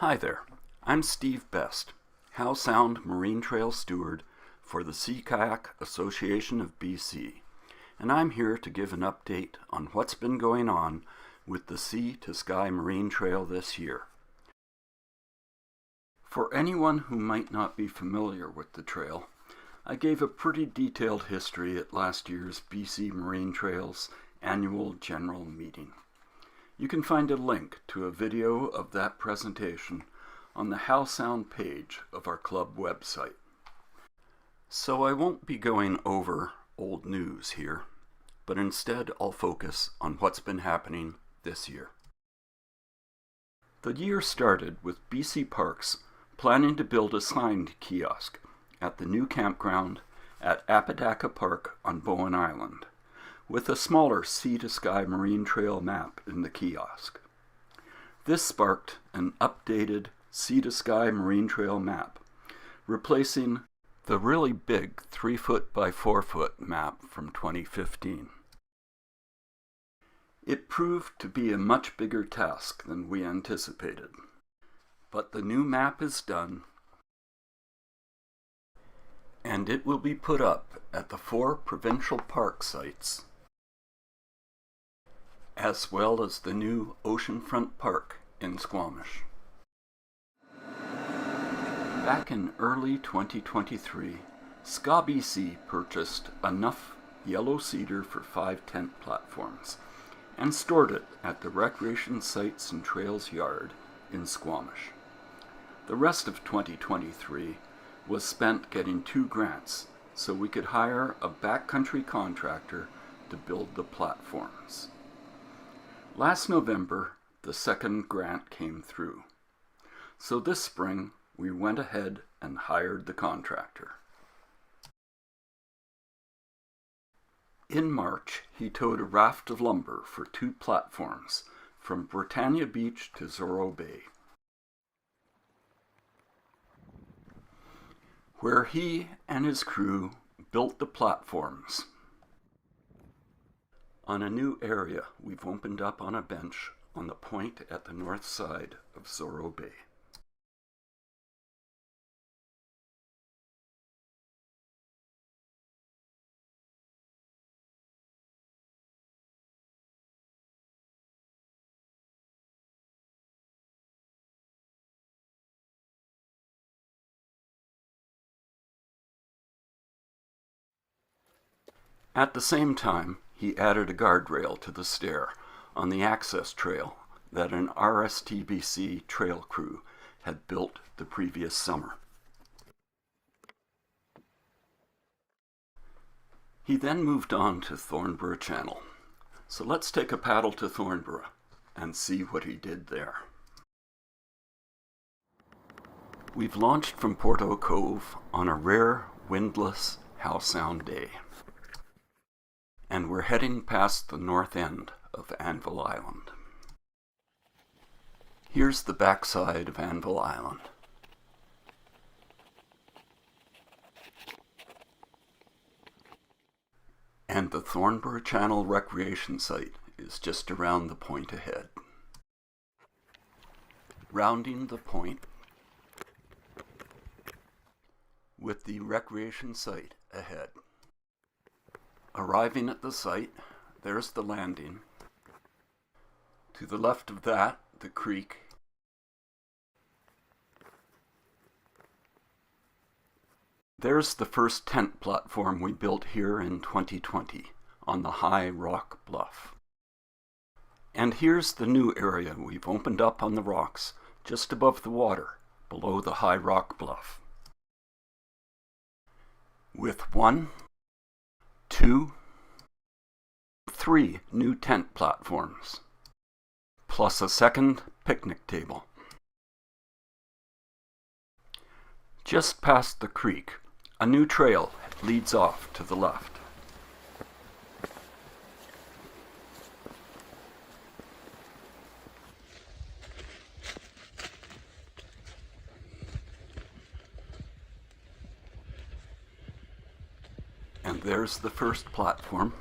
Hi there, I'm Steve Best, Howe Sound Marine Trail Steward for the Sea Kayak Association of BC, and I'm here to give an update on what's been going on with the Sea to Sky Marine Trail this year. For anyone who might not be familiar with the trail, I gave a pretty detailed history at last year's BC Marine Trails Annual General Meeting. You can find a link to a video of that presentation on the Howe Sound page of our club website. So I won't be going over old news here, but instead I'll focus on what's been happening this year. The year started with BC Parks planning to build a signed kiosk at the new campground at Apadaka Park on Bowen Island, with a smaller Sea to Sky Marine Trail map in the kiosk. This sparked an updated Sea to Sky Marine Trail map, replacing the really big 3-foot by 4-foot map from 2015. It proved to be a much bigger task than we anticipated, but the new map is done, and it will be put up at the 4 provincial park sites, as well as the new Oceanfront Park in Squamish. Back in early 2023, SKABC purchased enough yellow cedar for 5 tent platforms and stored it at the Recreation Sites and Trails Yard in Squamish. The rest of 2023 was spent getting 2 grants so we could hire a backcountry contractor to build the platforms. Last November, the second grant came through. So this spring, we went ahead and hired the contractor. In March, he towed a raft of lumber for 2 platforms from Britannia Beach to Zorro Bay, where he and his crew built the platforms on a new area we've opened up on a bench on the point at the north side of Zorro Bay. At the same time, he added a guardrail to the stair on the access trail that an RSTBC trail crew had built the previous summer. He then moved on to Thornborough Channel. So let's take a paddle to Thornborough and see what he did there. We've launched from Porto Cove on a rare, windless Howe Sound day, and we're heading past the north end of Anvil Island. Here's the backside of Anvil Island. And the Thornborough Channel recreation site is just around the point ahead. Rounding the point with the recreation site ahead. Arriving at the site, there's the landing. To the left of that, the creek. There's the first tent platform we built here in 2020 on the high rock bluff. And here's the new area we've opened up on the rocks just above the water, below the high rock bluff, with 1, 2, 3 new tent platforms, plus a second picnic table. Just past the creek, a new trail leads off to the left. And there's the first platform.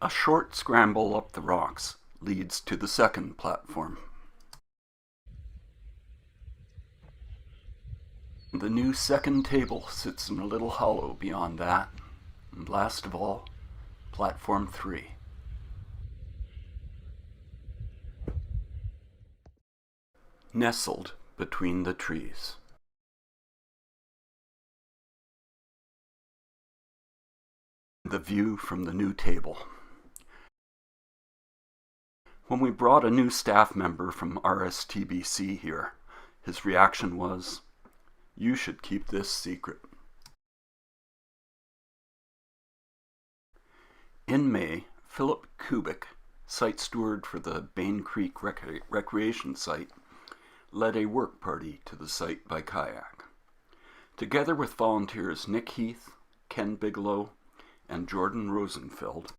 A short scramble up the rocks leads to the second platform. The new second table sits in a little hollow beyond that, and last of all, platform 3. Nestled between the trees. The view from the new table. When we brought a new staff member from RSTBC here, his reaction was, "You should keep this secret." In May, Philip Kubik, site steward for the Bain Creek Recreation Site, led a work party to the site by kayak. Together with volunteers Nick Heath, Ken Bigelow, and Jordan Rosenfeld,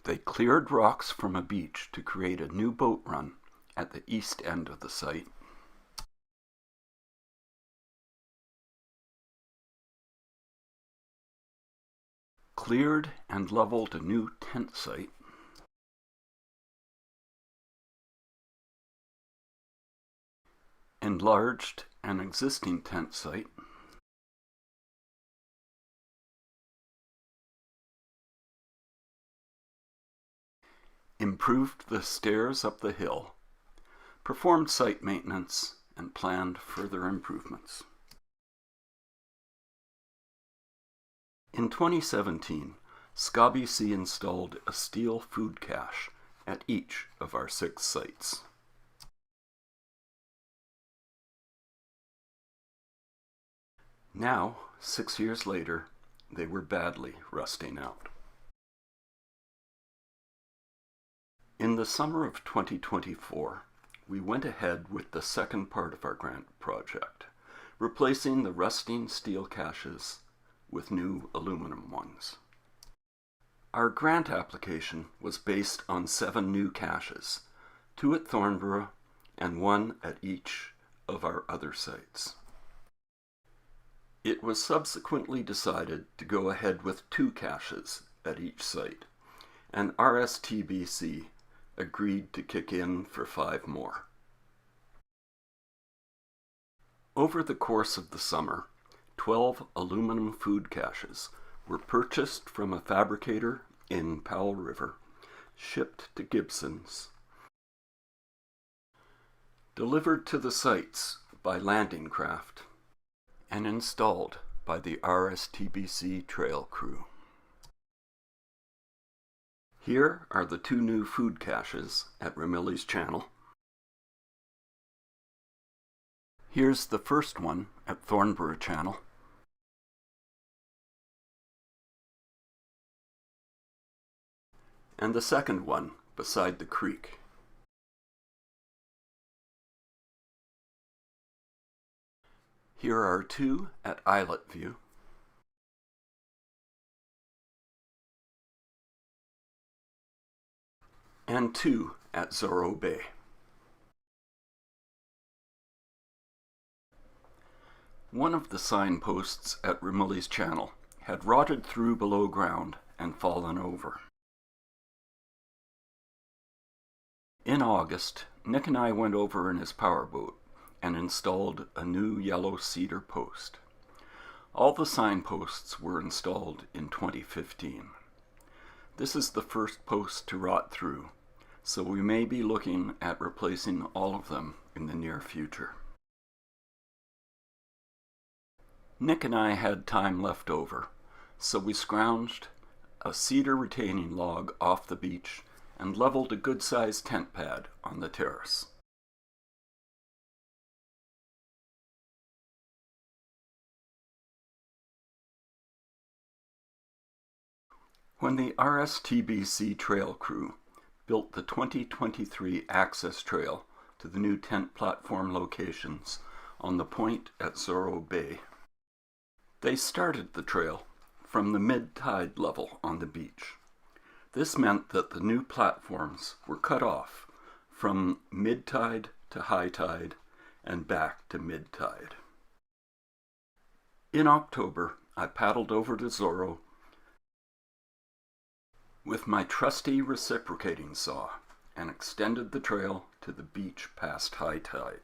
they cleared rocks from a beach to create a new boat run at the east end of the site. Cleared and leveled a new tent site. Enlarged an existing tent site. Improved the stairs up the hill, performed site maintenance, and planned further improvements. In 2017, SKABC installed a steel food cache at each of our 6 sites. Now, 6 years later, they were badly rusting out. In the summer of 2024, we went ahead with the second part of our grant project, replacing the rusting steel caches with new aluminum ones. Our grant application was based on 7 new caches, 2 at Thornborough and 1 at each of our other sites. It was subsequently decided to go ahead with 2 caches at each site, and RSTBC agreed to kick in for 5 more. Over the course of the summer, 12 aluminum food caches were purchased from a fabricator in Powell River, shipped to Gibson's, delivered to the sites by landing craft, and installed by the RSTBC trail crew. Here are the 2 new food caches at Ramillies Channel. Here's the first one at Thornborough Channel. And the second one beside the creek. Here are 2 at Islet View. And 2 at Zorro Bay. One of the signposts at Ramillies Channel had rotted through below ground and fallen over. In August, Nick and I went over in his powerboat and installed a new yellow cedar post. All the signposts were installed in 2015. This is the first post to rot through, so we may be looking at replacing all of them in the near future. Nick and I had time left over, so we scrounged a cedar retaining log off the beach and leveled a good-sized tent pad on the terrace. When the RSTBC trail crew built the 2023 access trail to the new tent platform locations on the point at Zorro Bay, they started the trail from the mid-tide level on the beach. This meant that the new platforms were cut off from mid-tide to high tide and back to mid-tide. In October, I paddled over to Zorro with my trusty reciprocating saw and extended the trail to the beach past high tide.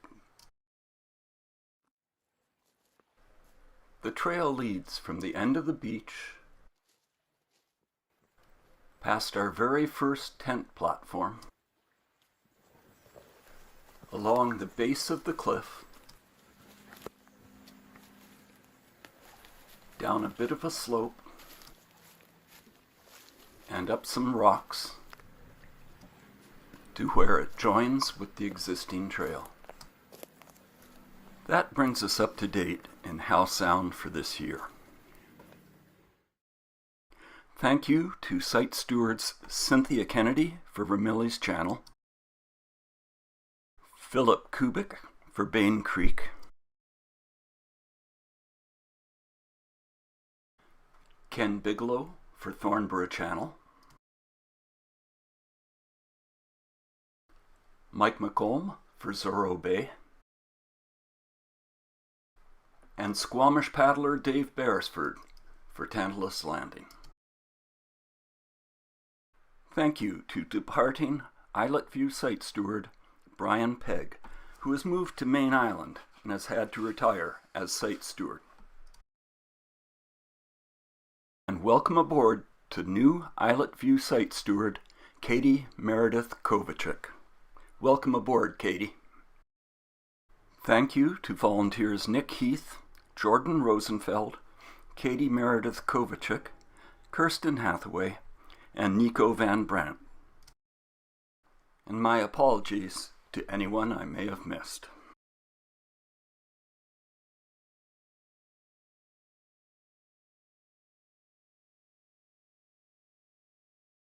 The trail leads from the end of the beach, past our very first tent platform, along the base of the cliff, down a bit of a slope, and up some rocks to where it joins with the existing trail. That brings us up to date in Howe Sound for this year. Thank you to site stewards Cynthia Kennedy for Vermillies Channel, Philip Kubik for Bain Creek, Ken Bigelow for Thornborough Channel, Mike McComb for Zorro Bay, and Squamish paddler Dave Beresford for Tantalus Landing. Thank you to departing Islet View site steward Brian Pegg, who has moved to Main Island and has had to retire as site steward. And welcome aboard to new Islet View site steward Katie Meredith Kovacic. Welcome aboard, Katie. Thank you to volunteers Nick Heath, Jordan Rosenfeld, Katie Meredith Kovacic, Kirsten Hathaway, and Nico Van Brandt. And my apologies to anyone I may have missed.